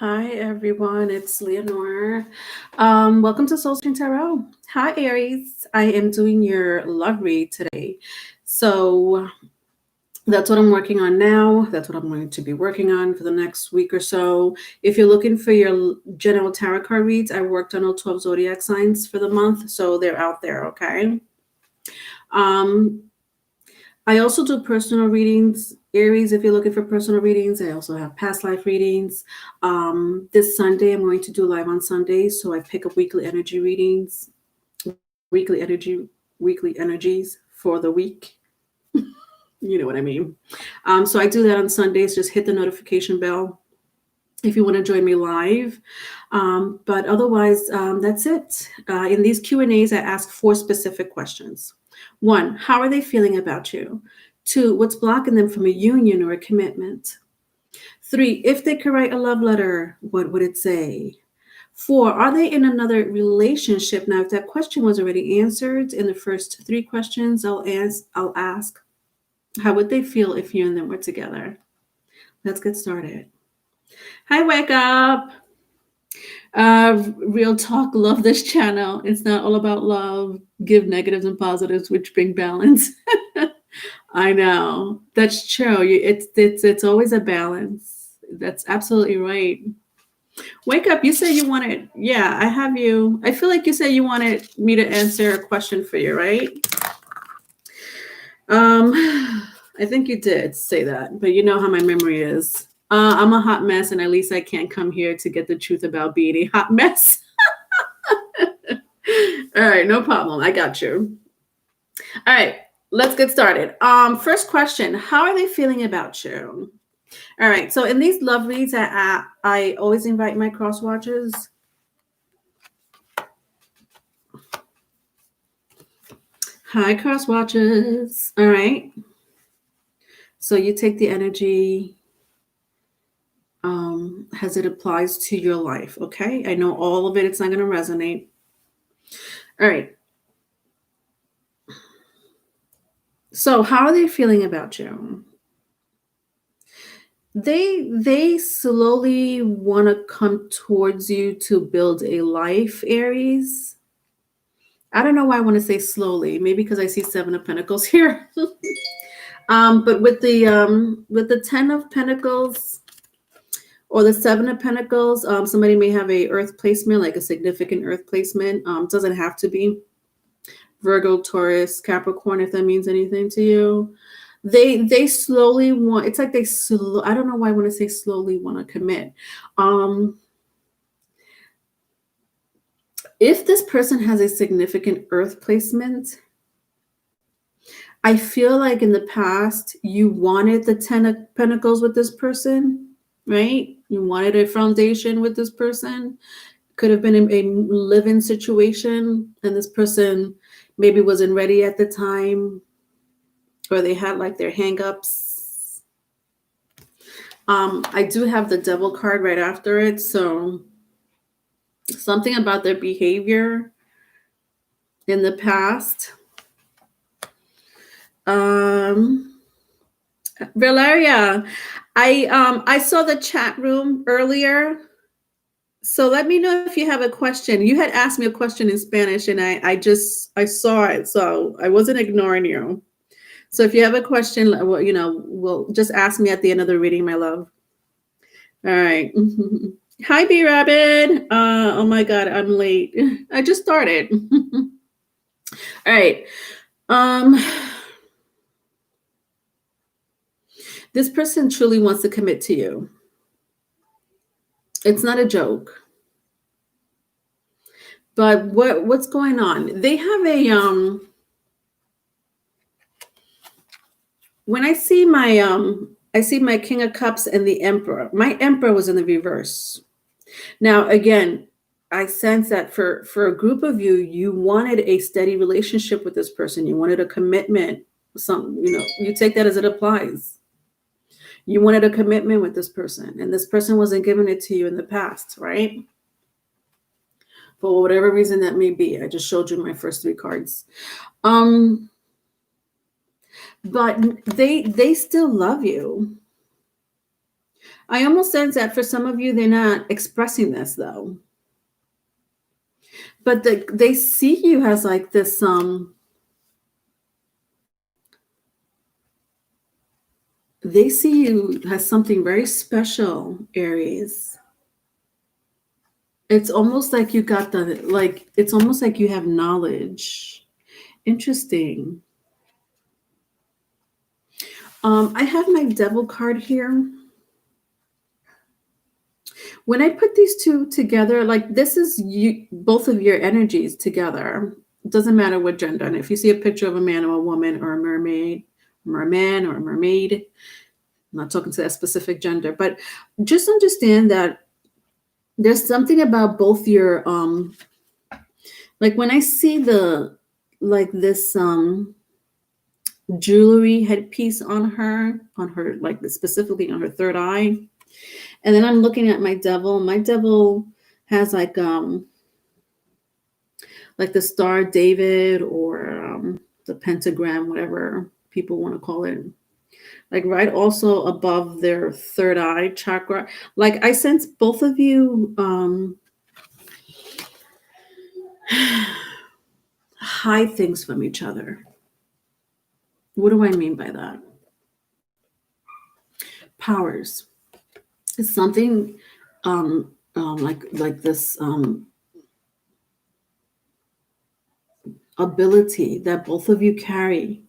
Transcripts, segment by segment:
Hi everyone, it's Leonore. Welcome to Soul Searching Tarot. Hi Aries, I am doing your love read today. So that's what I'm working on now. That's what I'm going to be working on for the next week or so. If you're looking for your general tarot card reads, I worked on all 12 zodiac signs for the month, so they're out there, okay? Um, I also do personal readings. Aries, if you're looking for personal readings, I also have past life readings. This Sunday, I'm going to do live on Sundays, so I pick up weekly energy readings, weekly energies for the week. You know what I mean. So I do that on Sundays. Just hit the notification bell if you want to join me live. But otherwise, that's it. In these Q&As, I ask four specific questions. One, how are they feeling about you? Two, what's blocking them from a union or a commitment? Three, if they could write a love letter, what would it say? Four, are they in another relationship? Now, if that question was already answered in the first three questions, I'll ask, how would they feel if you and them were together? Let's get started. Hi, wake up. Real talk, love this channel. It's not all about love. Give negatives and positives, which bring balance. I know that's true. It's always a balance. That's absolutely right. Wake up. You said you wanted. Yeah, I have you. I feel like you said you wanted me to answer a question for you, right? Um, I think you did say that, but you know how my memory is. I'm a hot mess, and at least I can't come here to get the truth about being a hot mess. All right, no problem. I got you. All right, let's get started. First question: how are they feeling about you? All right. So in these love reads, I always invite my cross watchers. Hi, cross watchers. All right. So you take the energy as it applies to your life. Okay. I know all of it. It's not going to resonate. All right. So how are they feeling about you? They slowly want to come towards you to build a life, Aries. I don't know why I want to say slowly. Maybe because I see Seven of Pentacles here. But with the Ten of Pentacles or the Seven of Pentacles, somebody may have a Earth placement, like a significant Earth placement. Doesn't have to be Virgo, Taurus, Capricorn, if that means anything to you. They slowly want. It's like they slow. I don't know why I want to say slowly want to commit. If this person has a significant Earth placement, I feel like in the past you wanted the Ten of Pentacles with this person, right? You wanted a foundation with this person. Could have been a live-in situation, and this person maybe wasn't ready at the time, or they had like their hang-ups. I do have the Devil card right after it, so something about their behavior in the past. Valeria, I saw the chat room earlier. So let me know if you have a question. You had asked me a question in Spanish, and I saw it, so I wasn't ignoring you. So if you have a question, well, we'll just ask me at the end of the reading, my love. All right. Hi, B Rabbit. Oh my God, I'm late. I just started. All right. This person truly wants to commit to you. It's not a joke. But what's going on? They have a when I see my King of Cups and the Emperor. My Emperor was in the reverse. Now again, I sense that for a group of you, you wanted a steady relationship with this person. You wanted a commitment. You take that as it applies. You wanted a commitment with this person, and this person wasn't giving it to you in the past, right? For whatever reason that may be. I just showed you my first three cards. But they still love you. I almost sense that for some of you, they're not expressing this though. But they see you as like this, they see you as something very special, Aries. It's almost like you got it's almost like you have knowledge. Interesting. I have my devil card here. When I put these two together, like this is you, both of your energies together. It doesn't matter what gender. And if you see a picture of a man or a woman or a mermaid, merman or a mermaid, I'm not talking to that specific gender, but just understand that there's something about both your like when I see the like this jewelry headpiece on her like specifically on her third eye, and then I'm looking at my devil. My devil has like the Star of David or the pentagram, whatever people want to call it, like right also above their third eye chakra. Like I sense both of you hide things from each other. What do I mean by that? Powers. It's something like this ability that both of you carry.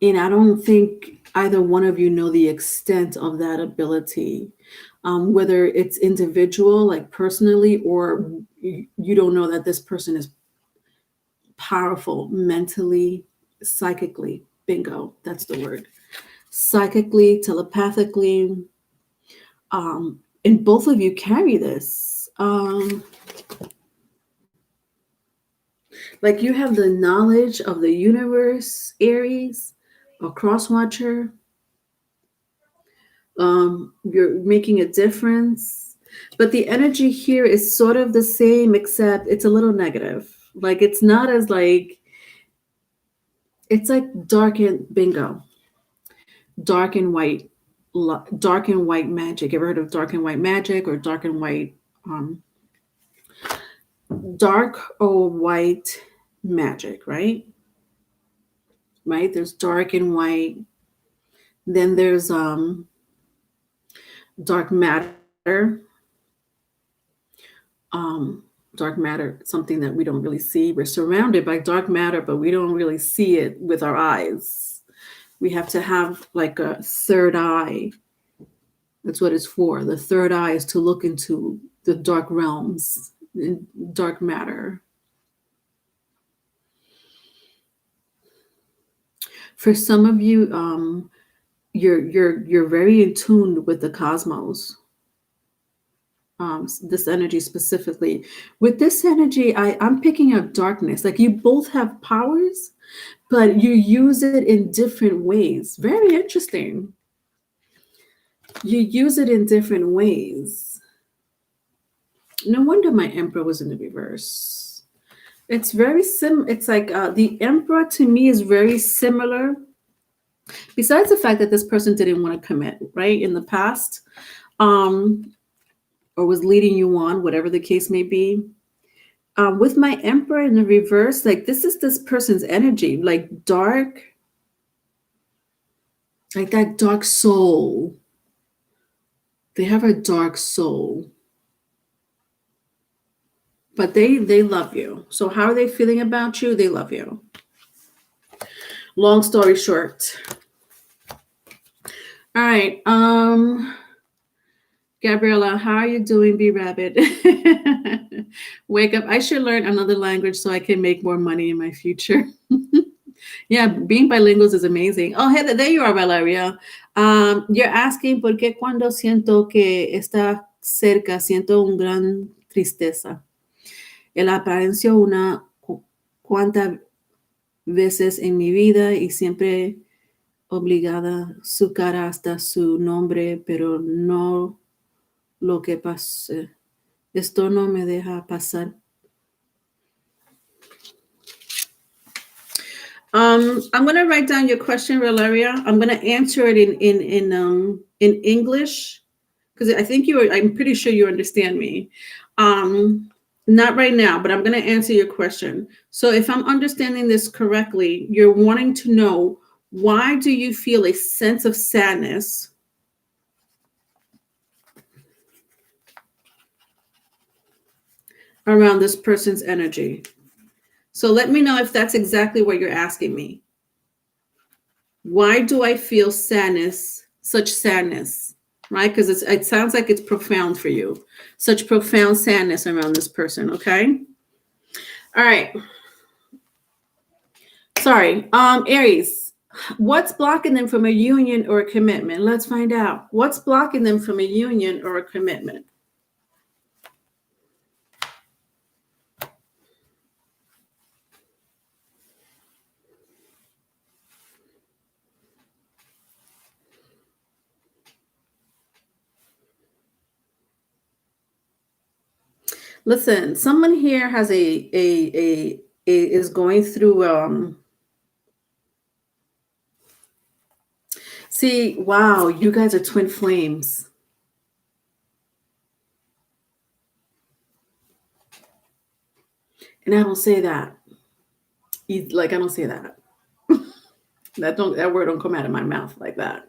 And I don't think either one of you know the extent of that ability, whether it's individual, like personally, or you don't know that this person is powerful mentally, psychically. Bingo, that's the word. Psychically, telepathically. And both of you carry this. Like you have the knowledge of the universe, Aries, a cross watcher. You're making a difference. But the energy here is sort of the same, except it's a little negative. Like it's not as like, it's like dark and bingo. Dark and white magic. Ever heard of dark and white magic or dark and white dark or white magic, right? Right? There's dark and white. Then there's dark matter. Dark matter, something that we don't really see. We're surrounded by dark matter, but we don't really see it with our eyes. We have to have like a third eye. That's what it's for. The third eye is to look into the dark realms, dark matter. For some of you, you're very in tune with the cosmos. This energy specifically. With this energy, I'm picking up darkness. Like you both have powers, but you use it in different ways. Very interesting. You use it in different ways. No wonder my Emperor was in the reverse. It's very it's like the Emperor to me is very similar. Besides the fact that this person didn't want to commit, right, in the past, or was leading you on, whatever the case may be. With my Emperor in the reverse, like this is this person's energy, like dark, like that dark soul. They have a dark soul. But they love you. So how are they feeling about you? They love you. Long story short. All right. Gabriella, how are you doing, B Rabbit? Wake up. I should learn another language so I can make more money in my future. Yeah, being bilingual is amazing. Oh, hey, there you are, Valeria. You're asking por qué cuando siento que está cerca, siento una gran tristeza. Él apareció una cuantas veces en mi vida y siempre obligada su cara hasta su nombre, pero no lo que pasa. Esto no me deja pasar. I'm gonna write down your question, Valeria. I'm gonna answer it in English because I think I'm pretty sure you understand me. Um, Not right now, but I'm gonna answer your question. So if I'm understanding this correctly, you're wanting to know, why do you feel a sense of sadness around this person's energy? So let me know if that's exactly what you're asking me. Why do I feel sadness, such sadness, right? Because it sounds like it's profound for you, such profound sadness around this person, okay? All right. Sorry. Aries, what's blocking them from a union or a commitment? Let's find out. What's blocking them from a union or a commitment? Listen, someone here has is going through see, wow, you guys are twin flames. And I don't say that. Like, I don't say that. That word don't come out of my mouth like that.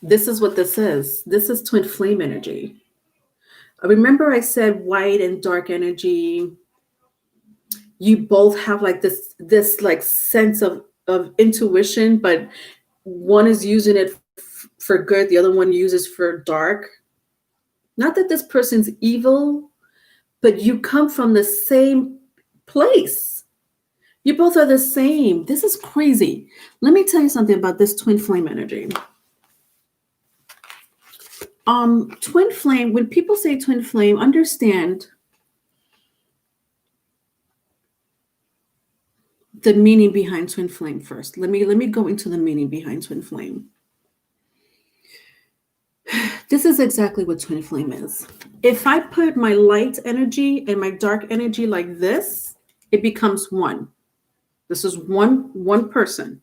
This is what this is. This is twin flame energy. Remember I said white and dark energy. You both have like this like sense of intuition, but one is using it for good, the other one uses for dark. Not that this person's evil, but you come from the same place. You both are the same. This is crazy. Let me tell you something about this twin flame energy. Twin flame, when people say twin flame, understand the meaning behind twin flame first. Let me go into the meaning behind twin flame. This is exactly what twin flame is. If I put my light energy and my dark energy like this, it becomes one. This is one person.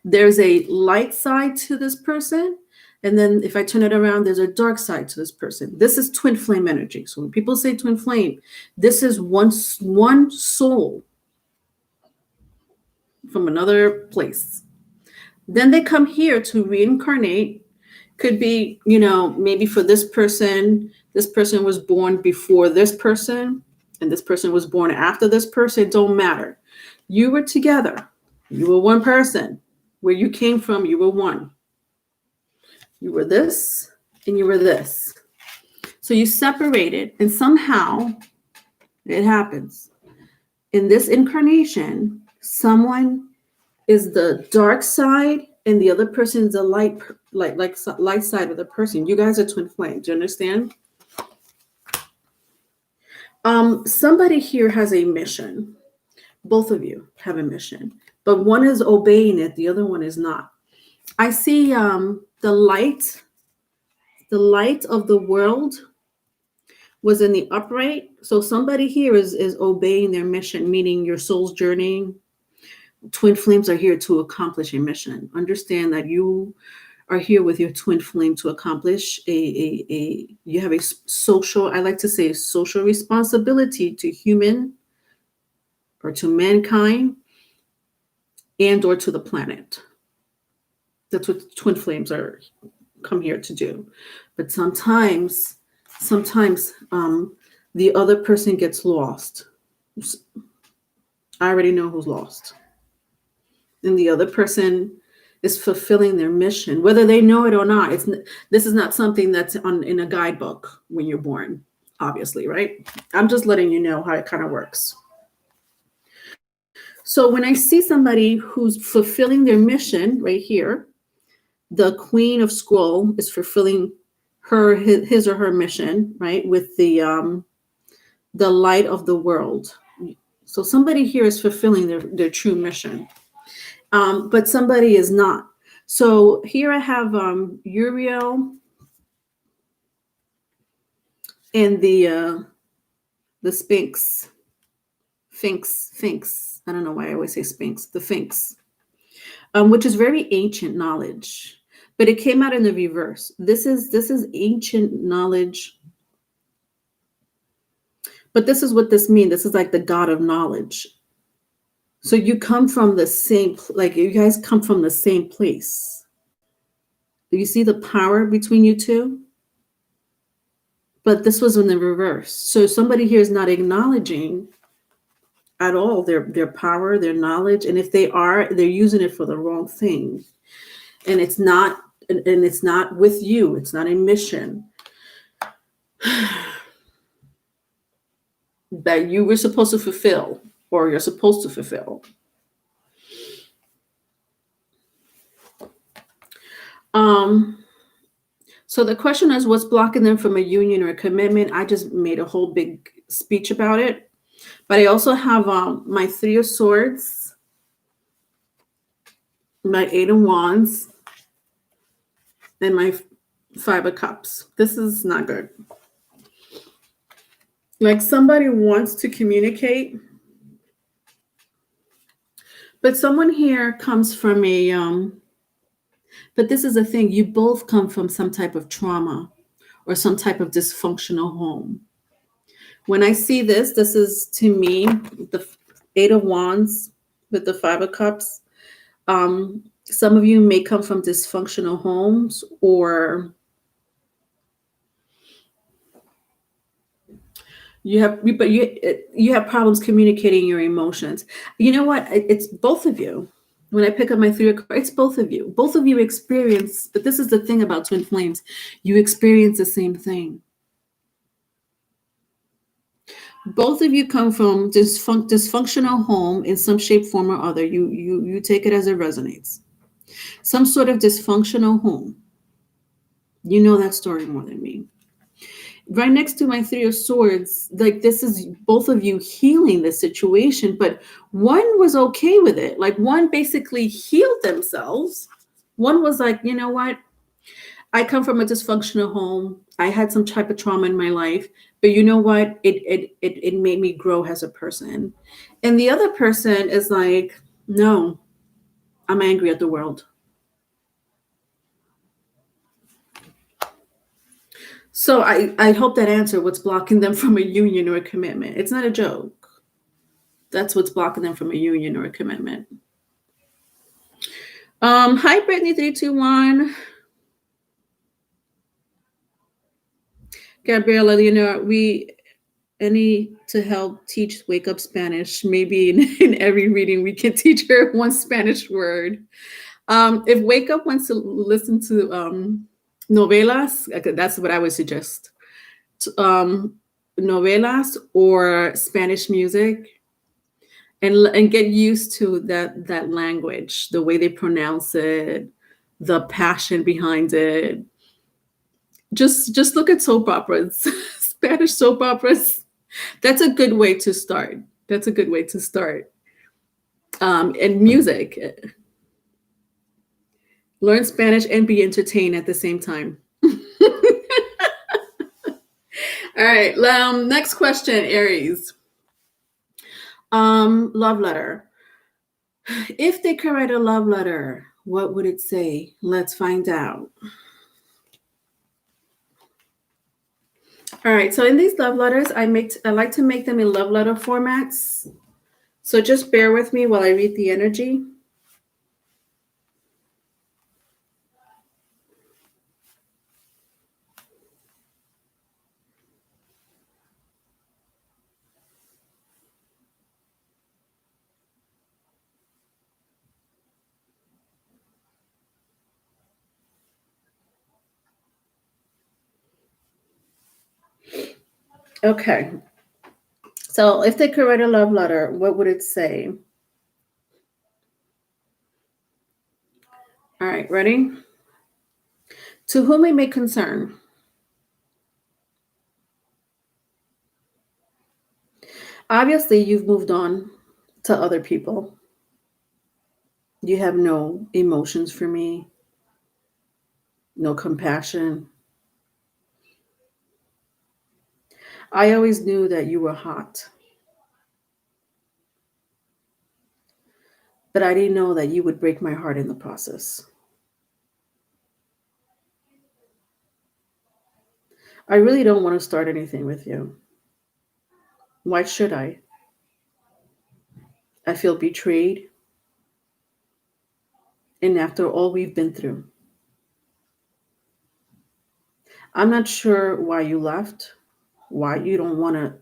There's a light side to this person, and then if I turn it around, there's a dark side to this person. This is twin flame energy. So when people say twin flame, this is one soul from another place. Then they come here to reincarnate. Could be, maybe for this person was born before this person, and this person was born after this person. It don't matter. You were together. You were one person. Where you came from, you were one. You were this, and you were this. So you separated, and somehow it happens. In this incarnation, someone is the dark side, and the other person is the light side of the person. You guys are twin flames. Do you understand? Somebody here has a mission. Both of you have a mission, but one is obeying it, the other one is not. I see the light of the world was in the upright. So somebody here is obeying their mission, meaning your soul's journey. Twin flames are here to accomplish a mission. Understand that you are here with your twin flame to accomplish you have a social, I like to say, social responsibility to human or to mankind and or to the planet. That's what twin flames are come here to do. But sometimes the other person gets lost. I already know who's lost. And the other person is fulfilling their mission, whether they know it or not. This is not something that's in a guidebook when you're born, obviously, right? I'm just letting you know how it kind of works. So when I see somebody who's fulfilling their mission right here, the Queen of Scroll is fulfilling his or her mission, right? With the light of the world. So somebody here is fulfilling their true mission. But somebody is not. So here I have Uriel and the Sphinx. I don't know why I always say Sphinx. The Sphinx, which is very ancient knowledge, but it came out in the reverse. This is ancient knowledge, but this is what this means. This is like the God of knowledge. So you come from the same, like you guys come from the same place. Do you see the power between you two? But this was in the reverse. So somebody here is not acknowledging at all their power, their knowledge, and if they are, they're using it for the wrong thing. And it's not, and it's not with you. It's not a mission that you were supposed to fulfill, or you're supposed to fulfill. So the question is, what's blocking them from a union or a commitment? I just made a whole big speech about it. But I also have my Three of Swords, my Eight of Wands, and my Five of Cups. This is not good. Like somebody wants to communicate, but someone here comes from a, but this is the thing, you both come from some type of trauma or some type of dysfunctional home. When I see this, this is to me the Eight of Wands with the Five of Cups. Some of you may come from dysfunctional homes, or you have problems communicating your emotions. You know what? It's both of you. When I pick up my Three of Cups, it's both of you. Both of you experience, but this is the thing about twin flames. You experience the same thing. Both of you come from dysfunctional home in some shape, form, or other. You take it as it resonates. Some sort of dysfunctional home. You know that story more than me. Right next to my Three of Swords, like this is both of you healing the situation, but one was okay with it. Like one basically healed themselves. One was like, you know what? I come from a dysfunctional home. I had some type of trauma in my life, but you know what? It made me grow as a person. And the other person is like, no, I'm angry at the world. So I hope that answered what's blocking them from a union or a commitment. It's not a joke. That's what's blocking them from a union or a commitment. Hi, Brittany 321. Gabriela, we need to help teach Wake Up Spanish. Maybe in every reading we can teach her one Spanish word. If Wake Up wants to listen to novelas, that's what I would suggest. Novelas or Spanish music, and get used to that language, the way they pronounce it, the passion behind it. Just look at soap operas, Spanish soap operas. That's a good way to start. That's a good way to start. And music. Learn Spanish and be entertained at the same time. All right. Next question, Aries. Love letter. If they could write a love letter, what would it say? Let's find out. All right. So in these love letters, I like to make them in love letter formats. So just bear with me while I read the energy. Okay. So if they could write a love letter, what would it say? All right, ready? To whom it may concern. Obviously, you've moved on to other people. You have no emotions for me, no compassion. I always knew that you were hot. But I didn't know that you would break my heart in the process. I really don't want to start anything with you. Why should I? I feel betrayed. And after all we've been through, I'm not sure why you left, why you don't want to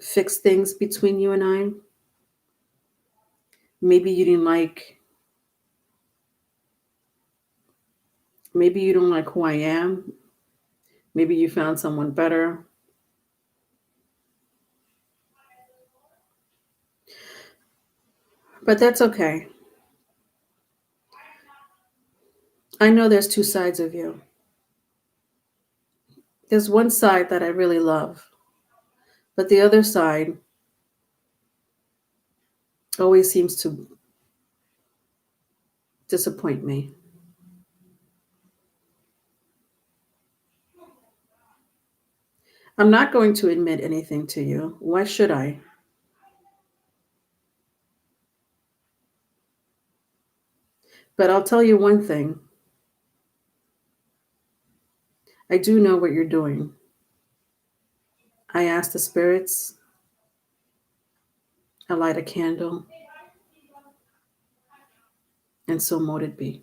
fix things between you and I. Maybe you didn't like, maybe you don't like who I am. Maybe you found someone better. But that's okay. I know there's two sides of you. There's one side that I really love, but the other side always seems to disappoint me. I'm not going to admit anything to you. Why should I? But I'll tell you one thing. I do know what you're doing. I ask the spirits, I light a candle, and so mote it be.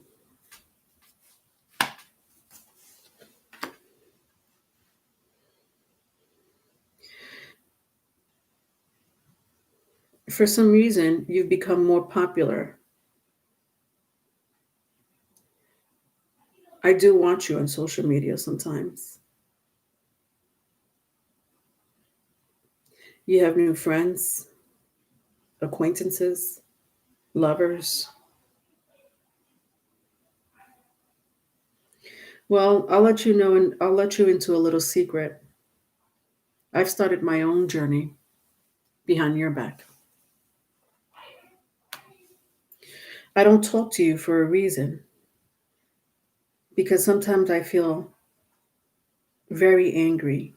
For some reason, you've become more popular. I do watch you on social media sometimes. You have new friends, acquaintances, lovers. Well, I'll let you know, and I'll let you into a little secret. I've started my own journey behind your back. I don't talk to you for a reason because sometimes I feel very angry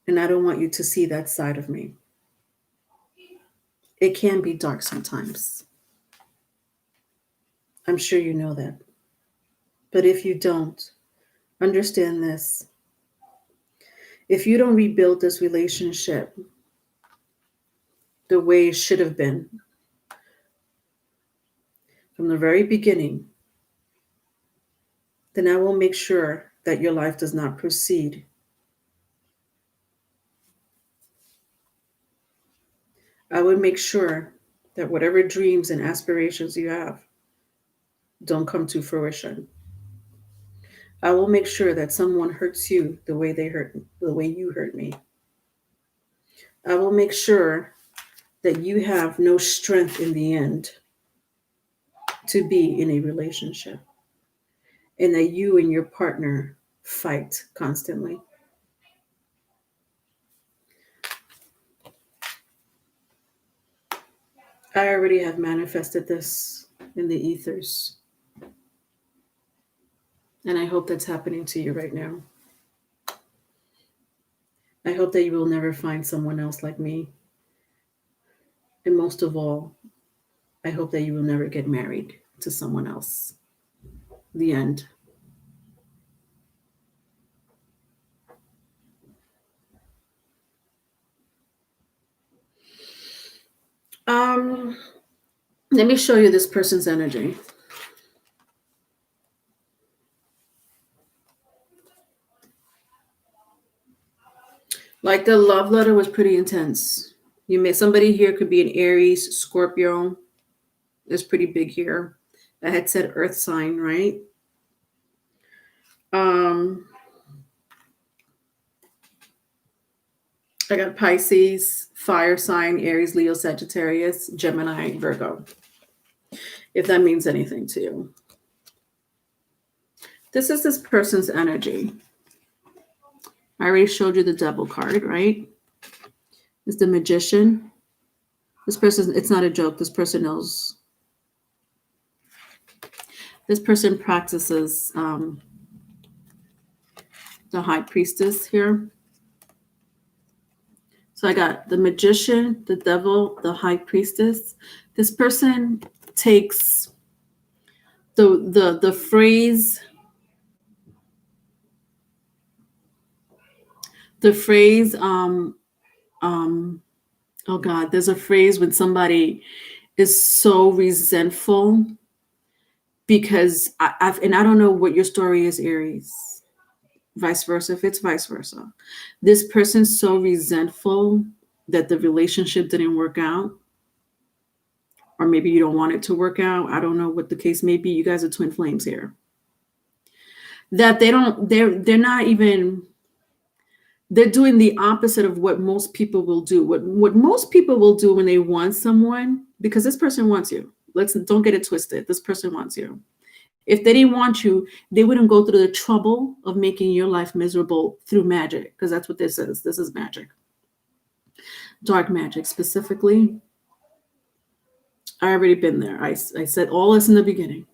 and I don't want you to see that side of me. It can be dark sometimes. I'm sure you know that. But if you don't, understand this. If you don't rebuild this relationship the way it should have been from the very beginning, then I will make sure that your life does not proceed. I will make sure that whatever dreams and aspirations you have don't come to fruition. I will make sure that someone hurts you the way you hurt me. I will make sure that you have no strength in the end to be in a relationship and that you and your partner fight constantly. I already have manifested this in the ethers. And I hope that's happening to you right now. I hope that you will never find someone else like me. And most of all, I hope that you will never get married to someone else. The end. Um, Let me show you this person's energy. Like the love letter was pretty intense. Somebody here could be an Aries, Scorpio. It's pretty big here. I had said earth sign, right? I got Pisces, fire sign, Aries, Leo, Sagittarius, Gemini, Virgo. If that means anything to you. This is this person's energy. I already showed you the Devil card, right? It's the Magician. This person, it's not a joke. This person knows. This person practices the High Priestess here. So I got the Magician, the Devil, the High Priestess. This person takes the phrase um oh God, there's a phrase when somebody is so resentful because and I don't know what your story is, Aries. Vice versa, if it's vice versa. This person's so resentful that the relationship didn't work out, or maybe you don't want it to work out. I don't know what the case may be. You guys are twin flames here. That they're not even, they're doing the opposite of what most people will do. What most people will do when they want someone, because this person wants you. Don't get it twisted. This person wants you. If they didn't want you, they wouldn't go through the trouble of making your life miserable through magic, because that's what this is. This is magic. Dark magic specifically. I already been there. I said all this in the beginning.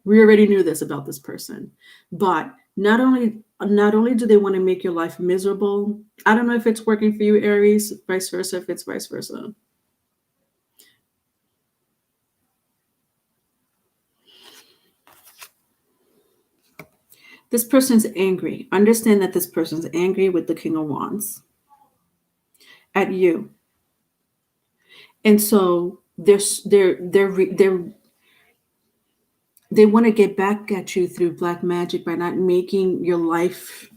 We already knew this about this person. But not only do they want to make your life miserable, I don't know if it's working for you, Aries, vice versa, if it's vice versa. This person's angry. Understand that this person's angry with the King of Wands at you. And so they want to get back at you through black magic by not making your life,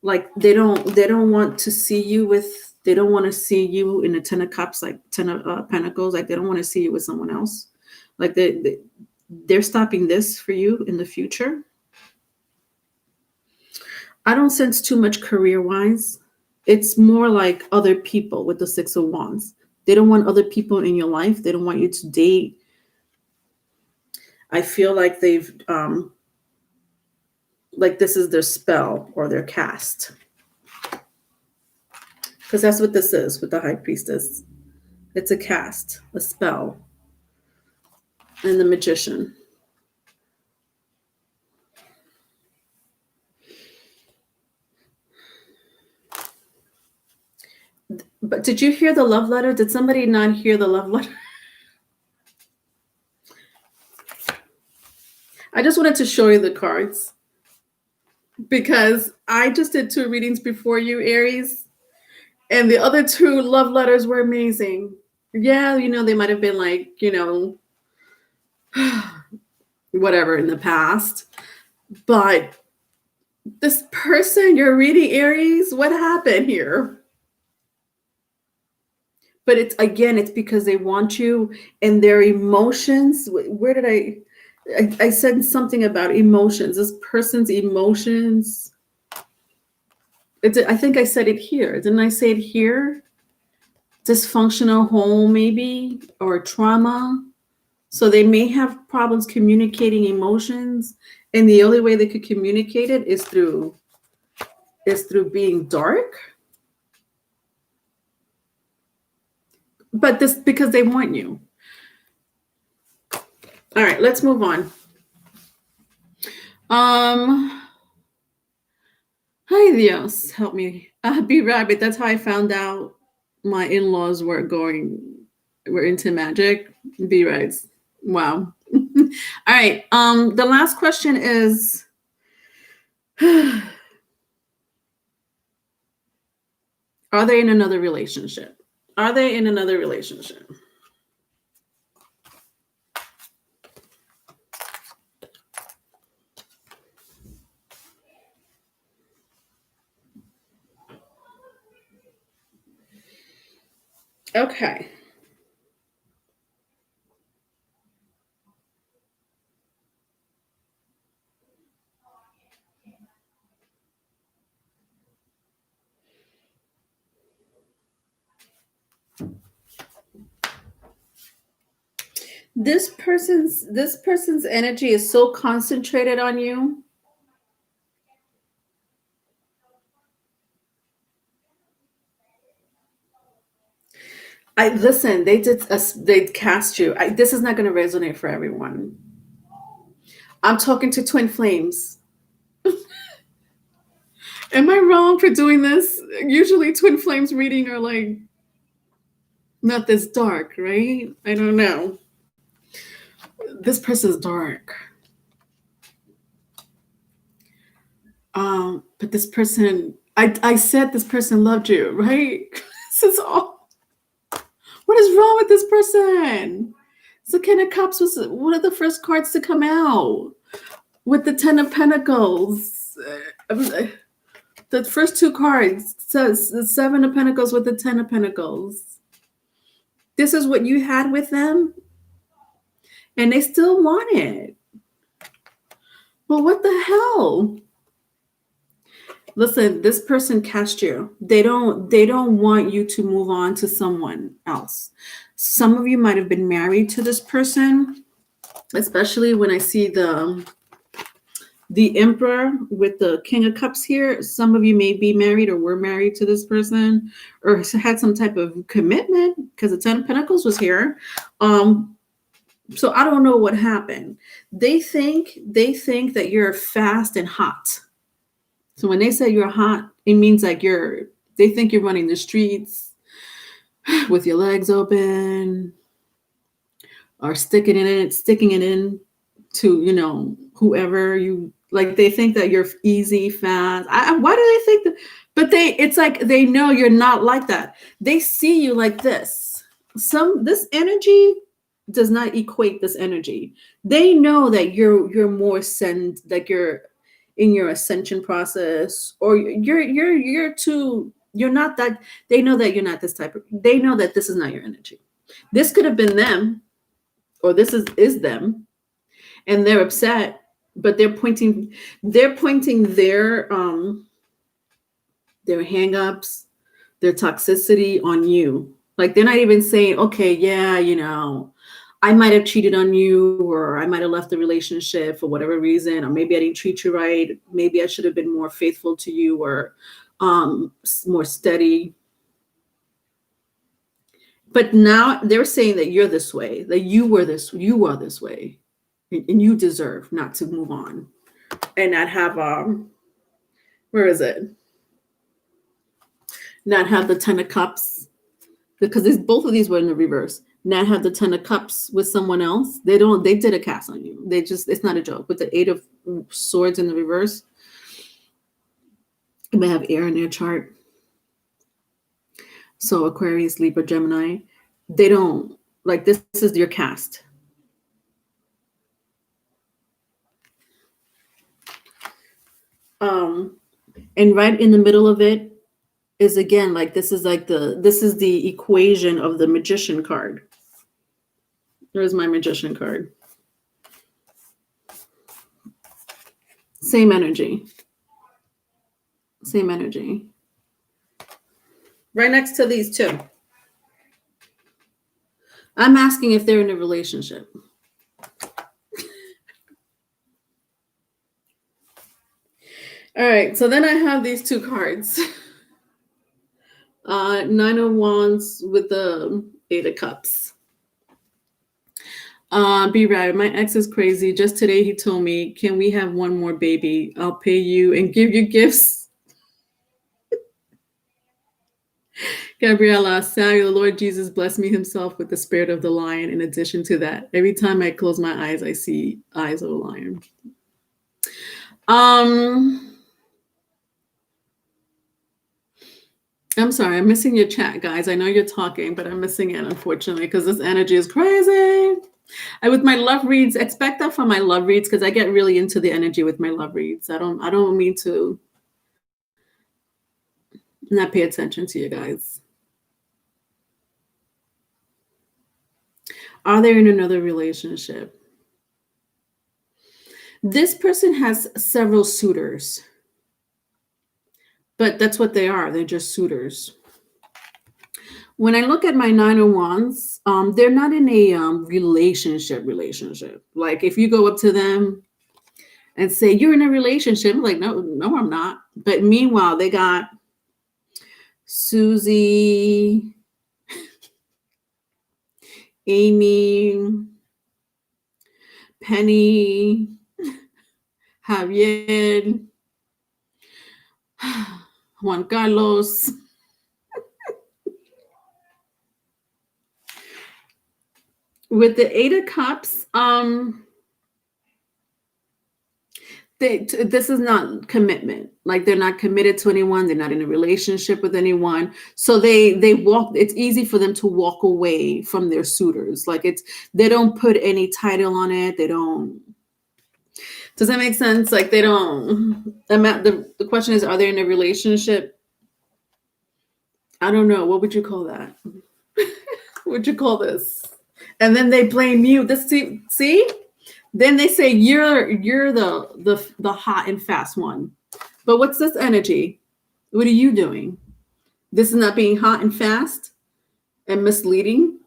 like they don't want to see you with, they don't want to see you in the 10 of cups, like 10 of pentacles, like they don't want to see you with someone else. Like they're stopping this for you in the future. I don't sense too much career wise. It's more like other people with the 6 of Wands. They don't want other people in your life. They don't want you to date. I feel like they've like this is their spell or their cast, because that's what this is with the High Priestess. It's a cast, a spell, and the Magician. But did you hear the love letter? Did somebody not hear the love letter? I just wanted to show you the cards because I just did 2 readings before you, Aries, and the other 2 love letters were amazing. Yeah, they might have been like, whatever in the past, but this person you're reading, Aries, what happened here? But it's because they want you, and their emotions. Where did I said something about emotions. This person's emotions. I think I said it here. Didn't I say it here? Dysfunctional home, maybe, or trauma. So they may have problems communicating emotions, and the only way they could communicate it is through being dark. But this because they want you. All right, let's move on. Hi Dios, help me. Be Rabbit. That's how I found out my in-laws were into magic. Be right. Wow. All right. The last question is are they in another relationship? Are they in another relationship? Okay. This person's energy is so concentrated on you. Listen. They cast you. This is not going to resonate for everyone. I'm talking to twin flames. Am I wrong for doing this? Usually twin flames reading are like not this dark, right? I don't know. This person's dark. But this person, I said this person loved you, right? This is all. What is wrong with this person? So King of Cups was one of the first cards to come out with the Ten of Pentacles. The first two cards says the Seven of Pentacles with the Ten of Pentacles. This is what you had with them, and they still want it. Well, what the hell? Listen, this person cast you. They don't want you to move on to someone else. Some of you might have been married to this person, especially when I see the Emperor with the King of Cups here. Some of you may be married or were married to this person or had some type of commitment because the Ten of Pentacles was here. So I don't know what happened. They think that you're fast and hot. So when they say you're hot, it means like they think you're running the streets with your legs open or sticking it in to, whoever you like. They think that you're easy, fast. Why do they think that? But it's like they know you're not like that. They see you like this. This energy does not equate this energy. They know that you're more like you're in your ascension process, or you're not that. They know that you're not this type of. They know that this is not your energy. This could have been them, or this is them, and they're upset, but they're pointing their hang-ups, their toxicity on you. Like they're not even saying, okay, yeah, I might have cheated on you, or I might have left the relationship for whatever reason, or maybe I didn't treat you right. Maybe I should have been more faithful to you, or more steady. But now they're saying that you're this way, that you are this way, and you deserve not to move on and not have where is it? Not have the Ten of Cups, because both of these were in the reverse. Not have the Ten of Cups with someone else. They did a cast on you. It's not a joke. With the Eight of Swords in the reverse, you may have air in their chart. So Aquarius, Libra, Gemini, they don't like this is your cast. And right in the middle of it is again like this is the equation of the Magician card. There's my Magician card. Same energy. Same energy. Right next to these two. I'm asking if they're in a relationship. All right, so then I have these two cards. Nine of Wands with the Eight of Cups. Be right. My ex is crazy. Just today he told me, can we have one more baby? I'll pay you and give you gifts. Gabriella, Sally, the Lord Jesus blessed me himself with the spirit of the lion. In addition to that, every time I close my eyes, I see eyes of a lion. I'm sorry, I'm missing your chat, guys. I know you're talking, but I'm missing it, unfortunately, because this energy is crazy. With my love reads, expect that from my love reads, because I get really into the energy with my love reads. I don't mean to not pay attention to you guys. Are they in another relationship? This person has several suitors, but that's what they are. They're just suitors. When I look at my Nine of Wands, they're not in a relationship. Like if you go up to them and say, you're in a relationship, I'm like, no, I'm not. But meanwhile, they got Susie, Amy, Penny, Javier, Juan Carlos. With the Eight of Cups, this is not commitment. Like they're not committed to anyone. They're not in a relationship with anyone. So they walk. It's easy for them to walk away from their suitors. Like they don't put any title on it. They don't. Does that make sense? Like they don't. The question is, are they in a relationship? I don't know. What would you call that? What would you call this? And then they blame you. This see? Then they say you're the hot and fast one. But what's this energy? What are you doing? This is not being hot and fast and misleading.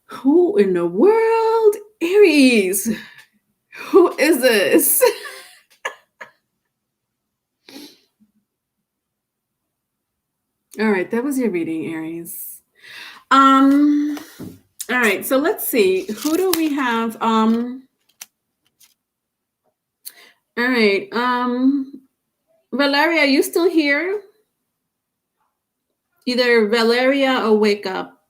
Who in the world? Aries. Who is this? All right, that was your reading, Aries. All right, so let's see. Who do we have? All right. Valeria, are you still here? Either Valeria or Wake Up.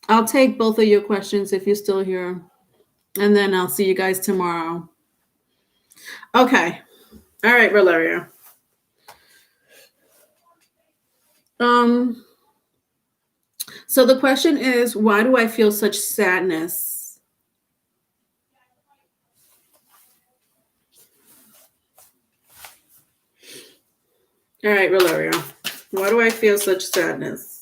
I'll take both of your questions if you're still here. And then I'll see you guys tomorrow. Okay. All right, Valeria. So the question is, why do I feel such sadness? All right, Valeria. Why do I feel such sadness?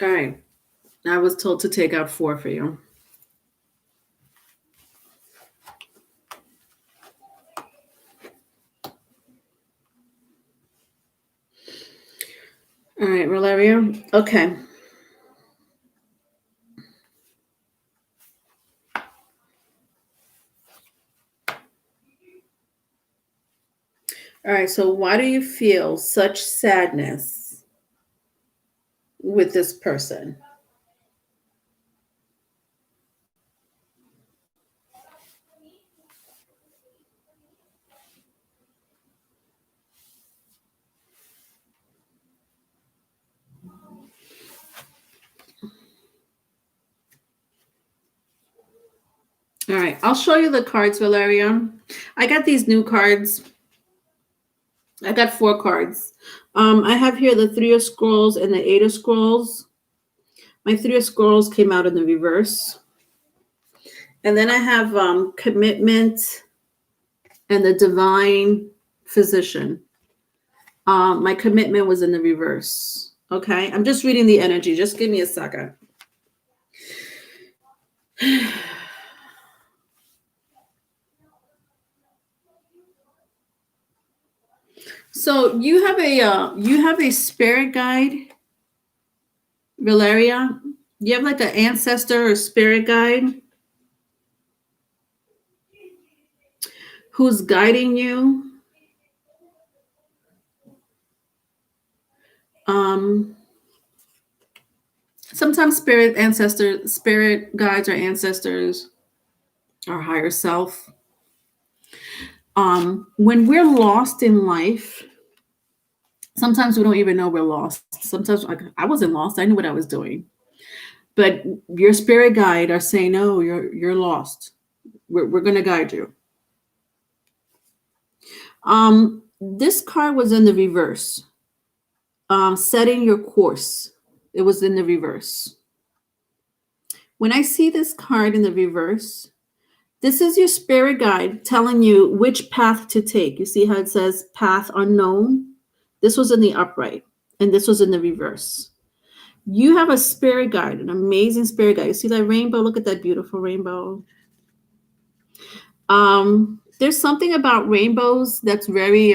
All right. I was told to take out 4 for you. All right, Valeria. Okay. All right, so why do you feel such sadness with this person? All right, I'll show you the cards, Valeria. I got these new cards. I got 4 cards. I have here the 3 of Scrolls and the 8 of Scrolls. My 3 of Scrolls came out in the reverse. And then I have Commitment and the Divine Physician. My Commitment was in the reverse. Okay, I'm just reading the energy. Just give me a second. So you have a spirit guide, Valeria. You have like an ancestor or spirit guide who's guiding you. Sometimes spirit guides or ancestors, our higher self. When we're lost in life, sometimes we don't even know we're lost. Sometimes I wasn't lost. I knew what I was doing. But your spirit guide are saying, no, you're lost. We're going to guide you. This card was in the reverse. Setting your course. It was in the reverse. When I see this card in the reverse, this is your spirit guide telling you which path to take. You see how it says path unknown? This was in the upright, and this was in the reverse. You have a spirit guide, an amazing spirit guide. You see that rainbow? Look at that beautiful rainbow. There's something about rainbows that's very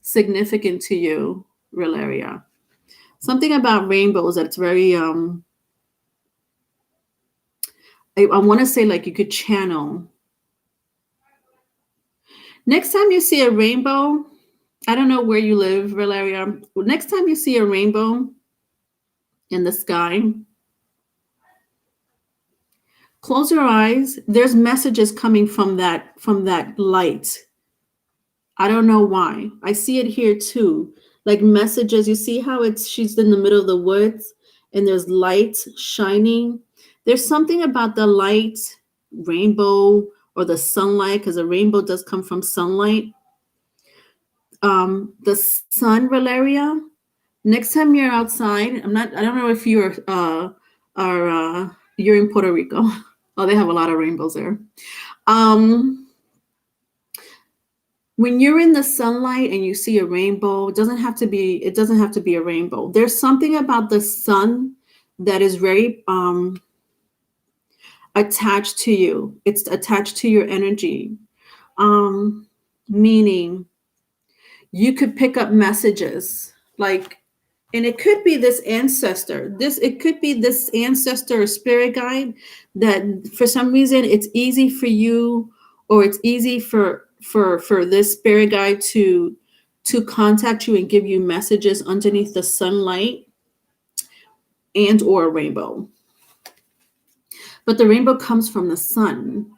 significant to you, Valeria. Something about rainbows that's very I want to say like you could channel. Next time you see a rainbow, I don't know where you live, Valeria. Next time you see a rainbow in the sky, close your eyes. There's messages coming from that light. I don't know why. I see it here too. Like messages. You see how she's in the middle of the woods and there's light shining. There's something about the light, rainbow, or the sunlight, because a rainbow does come from sunlight. The sun, Valeria. Next time you're outside, I don't know if you're you're in Puerto Rico. Oh, they have a lot of rainbows there. When you're in the sunlight and you see a rainbow, it doesn't have to be a rainbow. There's something about the sun that is very attached to you. It's attached to your energy. Meaning you could pick up messages like, and it could be this ancestor. It could be this ancestor or spirit guide that for some reason it's easy for you, or it's easy for this spirit guide to contact you and give you messages underneath the sunlight and or a rainbow. But the rainbow comes from the sun.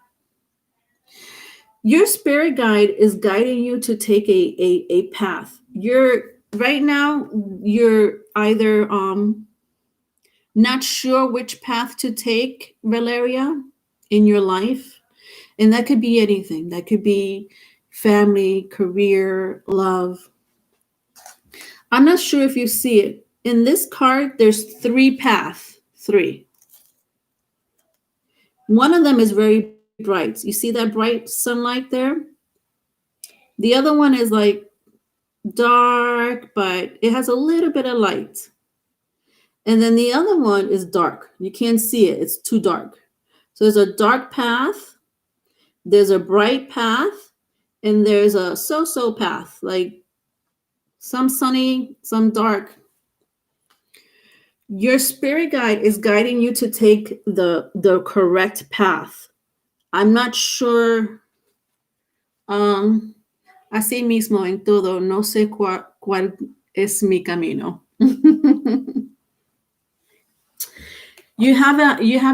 Your spirit guide is guiding you to take a path. Right now, you're either not sure which path to take, Valeria, in your life. And that could be anything. That could be family, career, love. I'm not sure if you see it. In this card, there's 3 paths. 3. One of them is very bright. You see that bright sunlight there? The other one is like dark, but it has a little bit of light. And then the other one is dark. You can't see it. It's too dark. So there's a dark path, there's a bright path, and there's a so-so path, like some sunny, some dark. Your spirit guide is guiding you to take the correct path. I'm not sure. Así mismo en todo, no sé cuál es mi camino. You have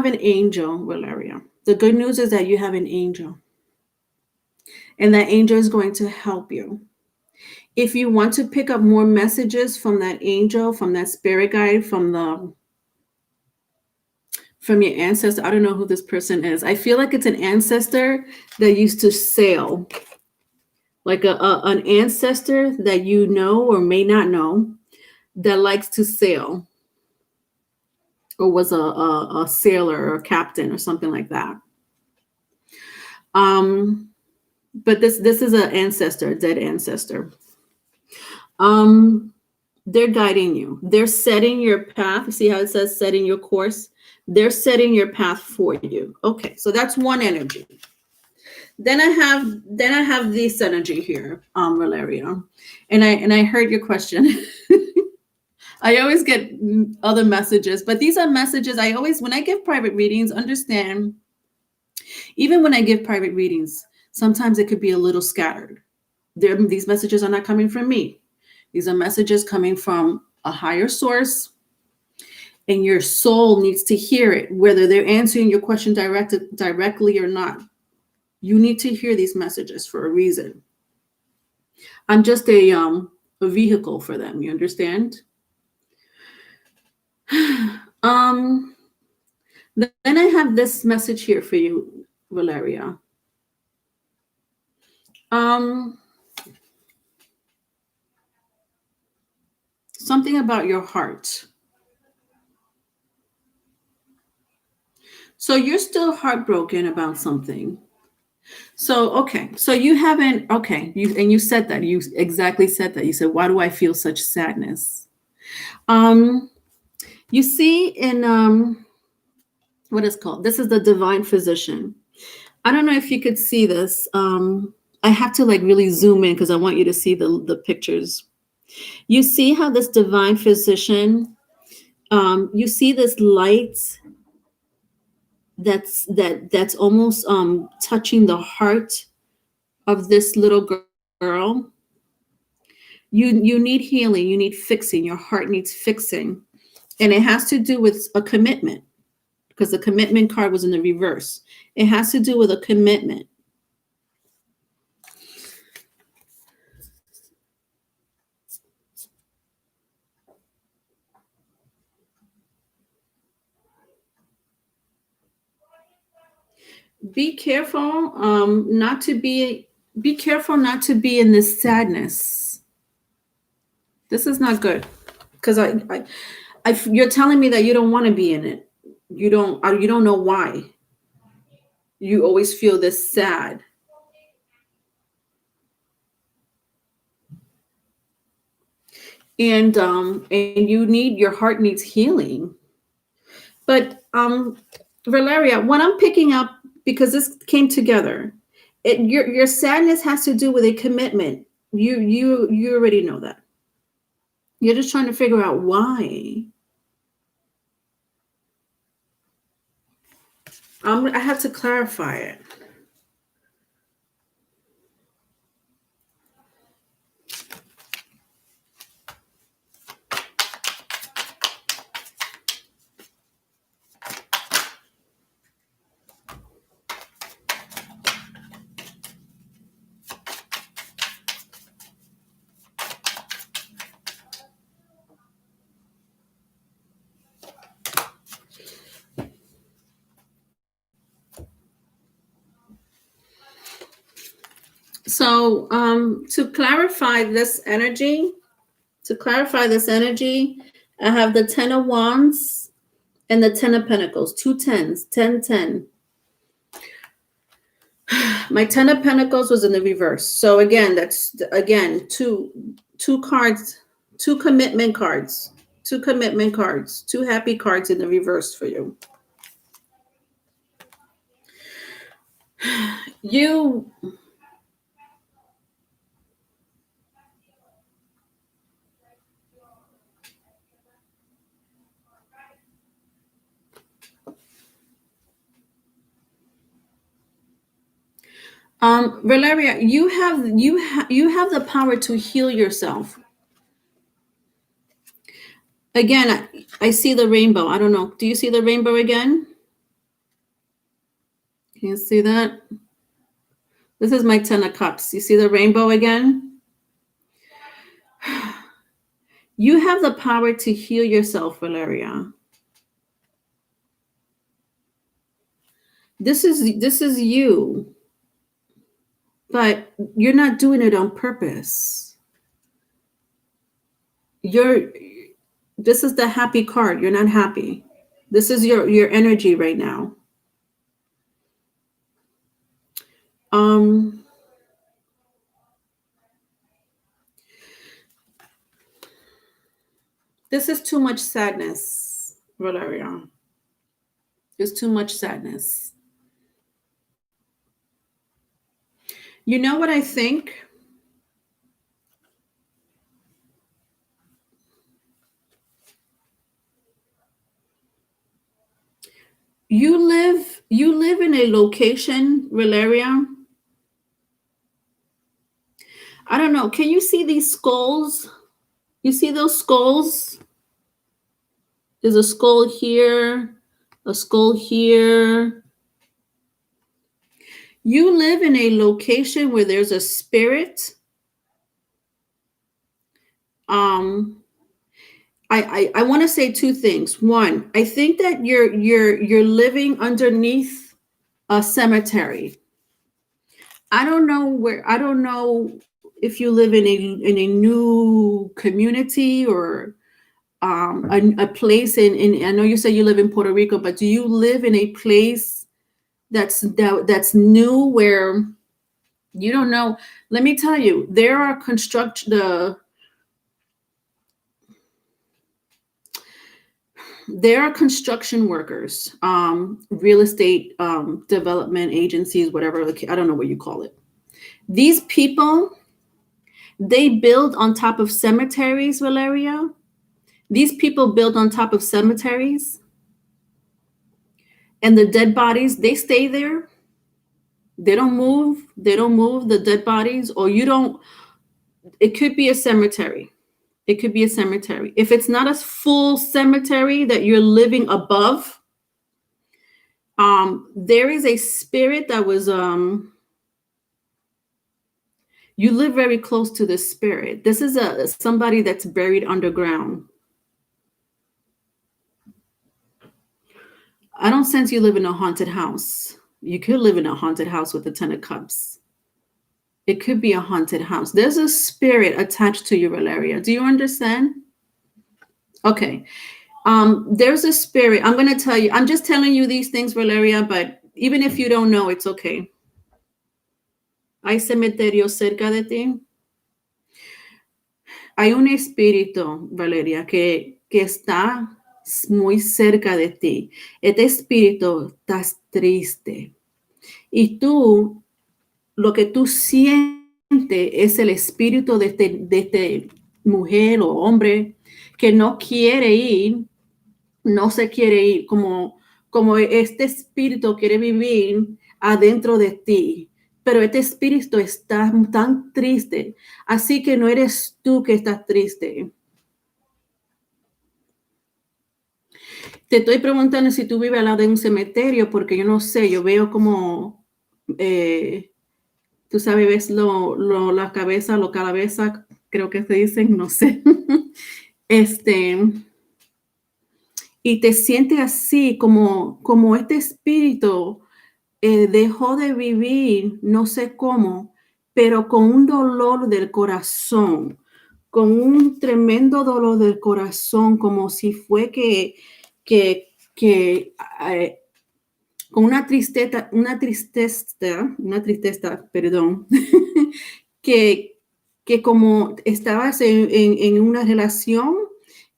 an angel, Valeria. The good news is that you have an angel. And that angel is going to help you. If you want to pick up more messages from that angel, from that spirit guide, from your ancestor, I don't know who this person is. I feel like it's an ancestor that used to sail. Like an ancestor that you know or may not know that likes to sail, or was a sailor or a captain or something like that. But this is an ancestor, a dead ancestor. They're guiding you. They're setting your path. See how it says setting your course? They're setting your path for you. Okay, so that's one energy. Then I have this energy here, Valeria, and I heard your question. I always get other messages, but these are messages I always, when I give private readings, understand, even when I give private readings, sometimes it could be a little scattered. These messages are not coming from me. These are messages coming from a higher source, and your soul needs to hear it, whether they're answering your question directly or not. You need to hear these messages for a reason. I'm just a vehicle for them. You understand? Then I have this message here for you, Valeria. Something about your heart. So you're still heartbroken about something. So, okay. So you haven't, okay. You said that. You exactly said that. You said, why do I feel such sadness? You see in, what is called? This is the divine physician. I don't know if you could see this. I have to like really zoom in because I want you to see the pictures. You see how this divine physician, you see this light that's almost touching the heart of this little girl. You need healing, you need fixing, your heart needs fixing. And it has to do with a commitment, because the commitment card was in the reverse. It has to do with a commitment. Be careful not to be not to be in this sadness. This is not good, because you're telling me that you don't want to be in it. You don't know why. You always feel this sad. And your heart needs healing. But Valeria, what I'm picking up, because this came together, your sadness has to do with a commitment. You already know that. You're just trying to figure out why. I have to clarify it. So to clarify this energy, I have the 10 of Wands and the 10 of Pentacles, 2 10s, 10, 10. My 10 of Pentacles was in the reverse. So again, that's two cards, two commitment cards, two happy cards in the reverse for you. You Valeria, you have the power to heal yourself. Again, I see the rainbow. I don't know. Do you see the rainbow again? Can you see that? This is my 10 of Cups. You see the rainbow again? You have the power to heal yourself, Valeria. This is you. But you're not doing it on purpose. This is the happy card. You're not happy. This is your energy right now. This is too much sadness, Valeria. There's too much sadness. You know what I think? You live in a location, Valeria. I don't know. Can you see these skulls? You see those skulls? There's a skull here, a skull here. You live in a location where there's a spirit. I want to say two things. One, I think that you're living underneath a cemetery. I don't know if you live in a new community or a place in I know you say you live in Puerto Rico, but do you live in a place that's new where you don't know? Let me tell you, there are construction workers, real estate development agencies, whatever, I don't know what you call it. These people, they build on top of cemeteries, Valeria. These people build on top of cemeteries. And the dead bodies, they stay there. They don't move. They don't move the dead bodies, or you don't. It could be a cemetery. It could be a cemetery. If it's not a full cemetery that you're living above, there is a spirit that was you live very close to the spirit. This is somebody that's buried underground. I don't sense you live in a haunted house. You could live in a haunted house with the 10 of cups. It could be a haunted house. There's a spirit attached to you, Valeria. Do you understand? Okay. There's a spirit. I'm going to tell you. I'm just telling you these things, Valeria, but even if you don't know, it's okay. Hay cementerio cerca de ti. Hay un espíritu, Valeria, que está muy cerca de ti. Este espíritu está triste. Y tú, lo que tú sientes es el espíritu de este mujer o hombre que no quiere ir, no se quiere ir, como este espíritu quiere vivir adentro de ti. Pero este espíritu está tan triste, así que no eres tú que estás triste. Te estoy preguntando si tú vives al lado de un cementerio, porque yo no sé, yo veo como, tú sabes, ves la cabeza, lo calabeza, creo que se dicen, no sé. Y te sientes así, como este espíritu dejó de vivir, no sé cómo, pero con un dolor del corazón, con un tremendo dolor del corazón, como si fue que con una tristeza, perdón, que como estabas en una relación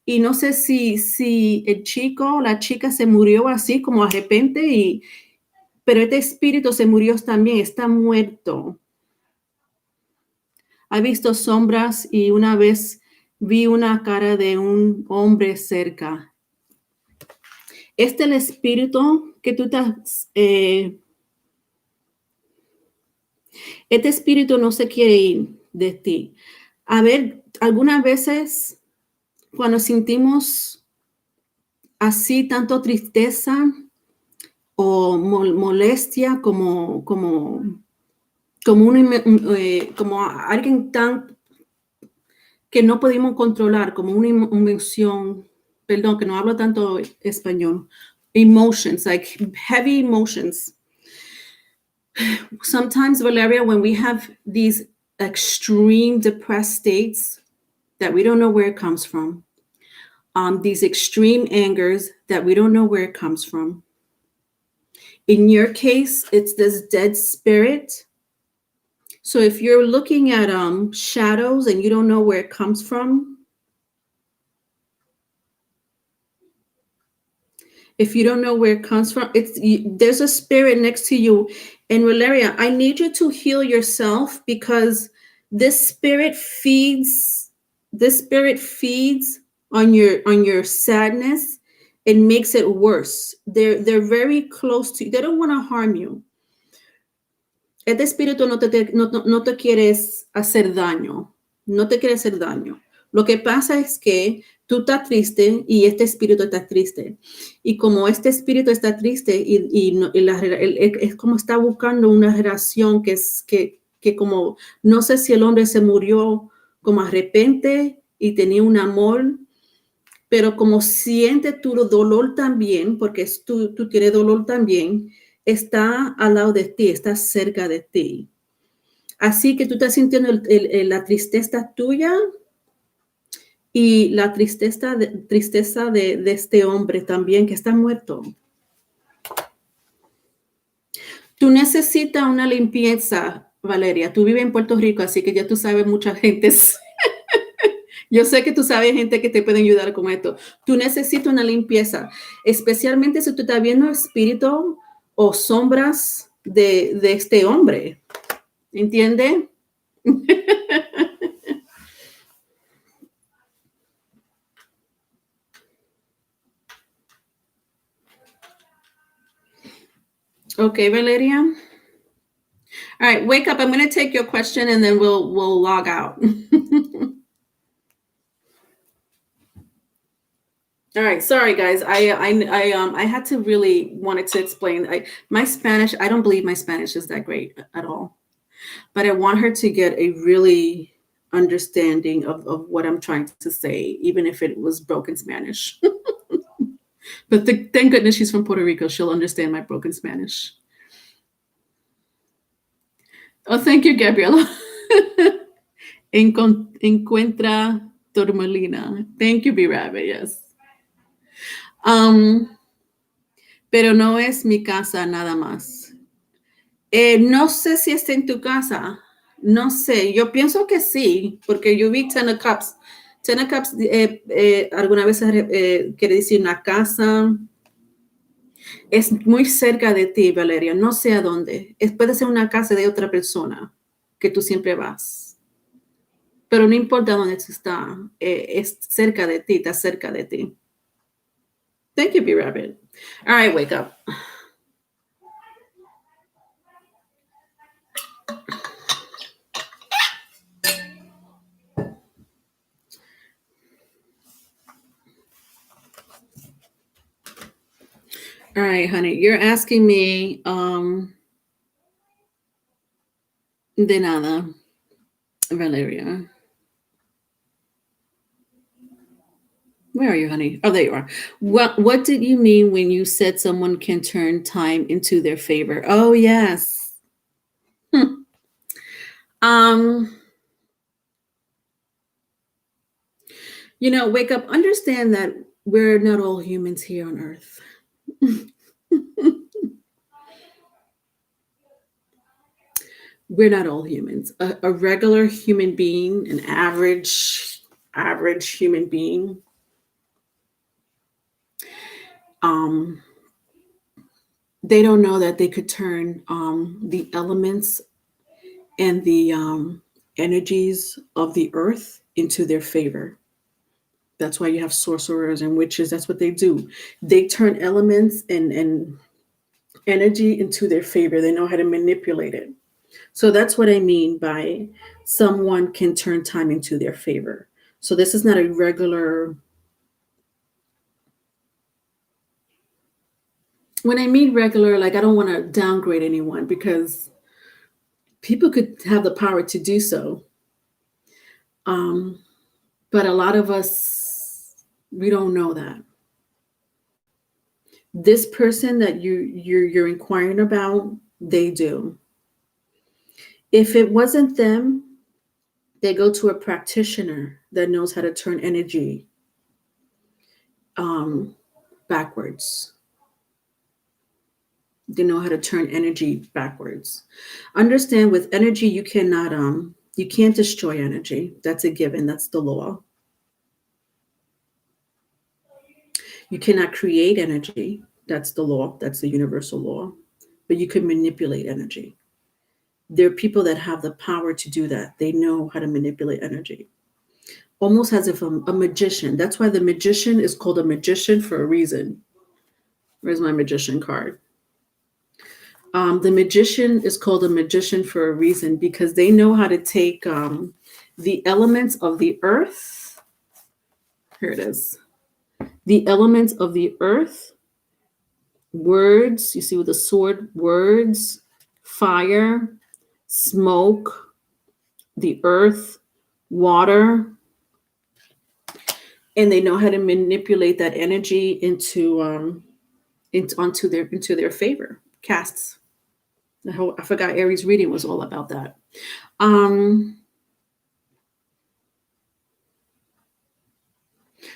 y no sé si el chico o la chica se murió así como de repente, pero este espíritu se murió también, está muerto. Ha visto sombras y una vez vi una cara de un hombre cerca. Este es el espíritu que tú estás... este espíritu no se quiere ir de ti. A ver, algunas veces cuando sentimos así tanto tristeza o molestia como alguien tan que no podemos controlar, como una emoción, perdón, que no hablo tanto español, emotions, like heavy emotions. Sometimes, Valeria, when we have these extreme depressed states that we don't know where it comes from, these extreme angers that we don't know where it comes from. In your case, it's this dead spirit. So if you're looking at shadows and you don't know where it comes from, if you don't know where it comes from, there's a spirit next to you. And Valeria, I need you to heal yourself because this spirit feeds on your sadness and makes it worse. They're very close to you. They don't want to harm you. Este espíritu no te quieres hacer daño. No te quiere hacer daño. Lo que pasa es que tú estás triste y este espíritu está triste. Y como este espíritu está triste es como está buscando una relación que como, no sé si el hombre se murió como de repente y tenía un amor, pero como siente tu dolor también, porque tú tienes dolor también, está al lado de ti, está cerca de ti. Así que tú estás sintiendo la tristeza tuya y la tristeza de este hombre también que está muerto. Tú necesitas una limpieza, Valeria. Tú vives en Puerto Rico, así que ya tú sabes mucha gente. Yo sé que tú sabes gente que te puede ayudar con esto. Tú necesitas una limpieza, especialmente si tú estás viendo espíritu o sombras de este hombre. ¿Entiende? Okay, Valeria. All right, wake up. I'm going to take your question and then we'll log out. All right, sorry guys. I had to really wanted to explain. My Spanish. I don't believe my Spanish is that great at all, but I want her to get a really understanding of what I'm trying to say, even if it was broken Spanish. But thank goodness she's from Puerto Rico. She'll understand my broken Spanish. Oh, thank you, Gabriela. Encuentra Turmalina. Thank you, B Rabbit. Yes. Um, pero no es mi casa nada más. No sé si está en tu casa. No sé. Yo pienso que sí, porque yo vi Ten of Cups. Ten of Cups alguna vez quiere decir una casa. Es muy cerca de ti, Valeria. No sé a dónde. Puede ser una casa de otra persona que tú siempre vas. Pero no importa dónde está. Es cerca de ti. Está cerca de ti. Thank you, B-Rabbit. All right, wake up. All right, honey. You're asking me de nada, Valeria. Where are you, honey? Oh, there you are. What did you mean when you said someone can turn time into their favor? Oh, yes. Wake up. Understand that we're not all humans here on Earth. We're not all humans. A regular human being, an average human being, they don't know that they could turn the elements and the energies of the earth into their favor. That's why you have sorcerers and witches. That's what they do. They turn elements and energy into their favor. They know how to manipulate it. So that's what I mean by someone can turn time into their favor. So this is not a regular. When I mean regular, like I don't want to downgrade anyone because people could have the power to do so. But a lot of us, we don't know that. This person that you're inquiring about, they do. If it wasn't them, they go to a practitioner that knows how to turn energy backwards. They know how to turn energy backwards. Understand with energy, you can't destroy energy. That's a given. That's the law. You cannot create energy. That's the law. That's the universal law. But you can manipulate energy. There are people that have the power to do that. They know how to manipulate energy. Almost as if a magician. That's why the magician is called a magician for a reason. Where's my magician card? The magician is called a magician for a reason because they know how to take the elements of the earth. Here it is. The elements of the earth, words, you see with the sword, words, fire, smoke, the earth, water, and they know how to manipulate that energy into their favor. Casts. I forgot Aries reading was all about that.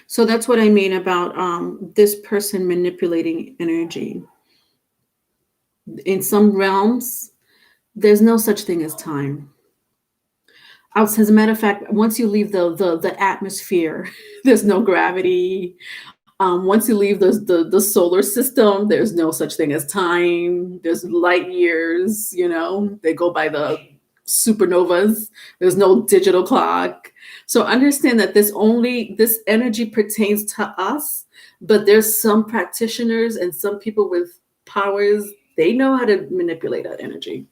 So that's what I mean about this person manipulating energy. In some realms, there's no such thing as time. As a matter of fact, once you leave the atmosphere, there's no gravity. Once you leave the solar system, there's no such thing as time. There's light years, they go by the supernovas. There's no digital clock. So understand that this energy pertains to us, but there's some practitioners and some people with powers, They know how to manipulate that energy.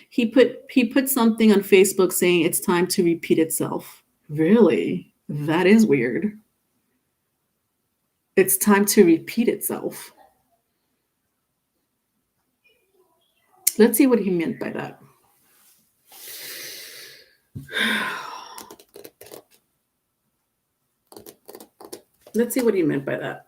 He put something on Facebook saying it's time to repeat itself. Really? That is weird. It's time to repeat itself. Let's see what he meant by that. Let's see what he meant by that.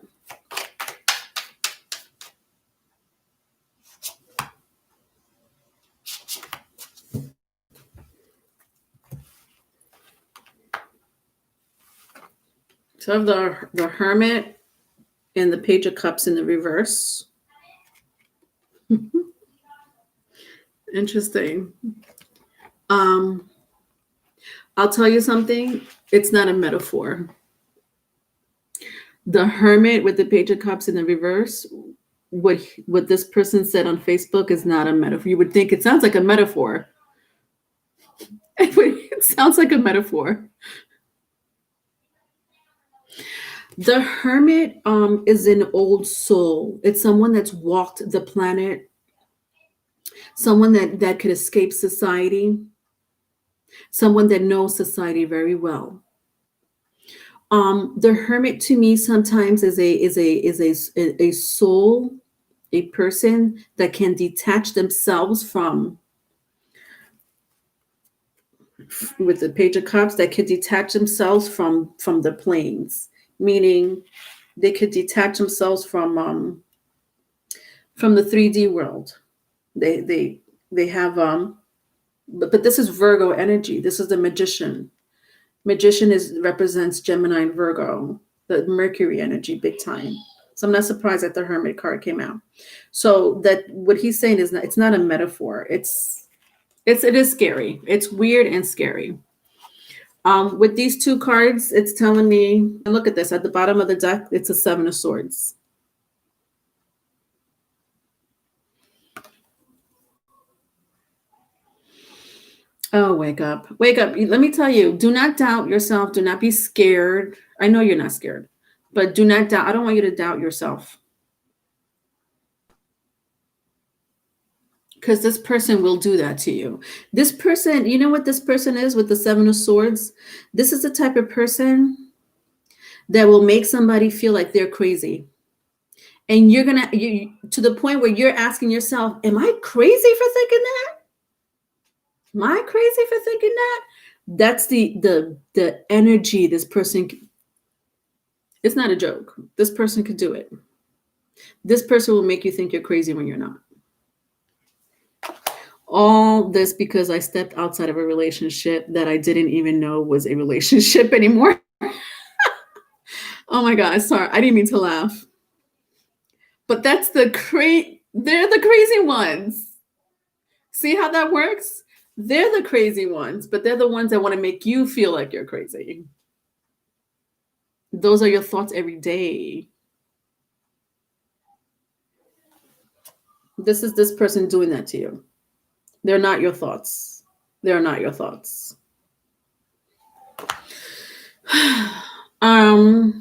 So I have the Hermit and the Page of Cups in the reverse. Interesting. I'll tell you something. It's not a metaphor. The Hermit with the Page of Cups in the reverse, what this person said on Facebook is not a metaphor. You would think it sounds like a metaphor. It sounds like a metaphor. The Hermit is an old soul. It's someone that's walked the planet, someone that could escape society, someone that knows society very well. The Hermit to me sometimes is a soul, a person that can detach themselves from, with the Page of Cups, that could detach themselves from the planes. Meaning they could detach themselves from the 3D world. They have but this is Virgo energy. This is the Magician. Magician represents Gemini and Virgo, the Mercury energy, big time. So I'm not surprised that the Hermit card came out. So that what he's saying is it's not a metaphor. It is scary. It's weird and scary. With these two cards, it's telling me, and look at this, at the bottom of the deck, it's a 7 of Swords. Oh, wake up. Wake up. Let me tell you, do not doubt yourself. Do not be scared. I know you're not scared, but do not doubt. I don't want you to doubt yourself. Because this person will do that to you. This person, you know what this person is with the 7 of Swords? This is the type of person that will make somebody feel like they're crazy. And you're going to the point where you're asking yourself, am I crazy for thinking that? Am I crazy for thinking that? That's the energy this person, it's not a joke. This person could do it. This person will make you think you're crazy when you're not. All this because I stepped outside of a relationship that I didn't even know was a relationship anymore. Oh my God, sorry. I didn't mean to laugh. But that's they're the crazy ones. See how that works? They're the crazy ones, but they're the ones that want to make you feel like you're crazy. Those are your thoughts every day. This is this person doing that to you. They're not your thoughts. They're not your thoughts. All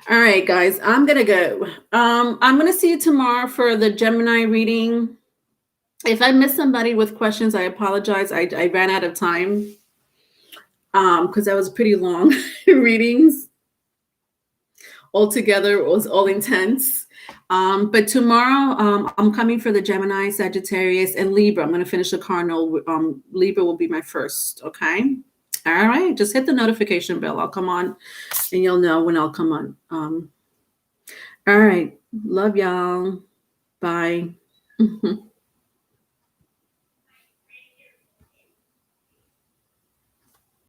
right, guys, I'm gonna go. I'm gonna see you tomorrow for the Gemini reading. If I missed somebody with questions, I apologize. I ran out of time because that was pretty long readings. Altogether, it was all intense. But tomorrow, I'm coming for the Gemini, Sagittarius, and Libra. I'm going to finish the cardinal. Libra will be my first. Okay. All right. Just hit the notification bell. I'll come on and you'll know when I'll come on. All right. Love y'all. Bye.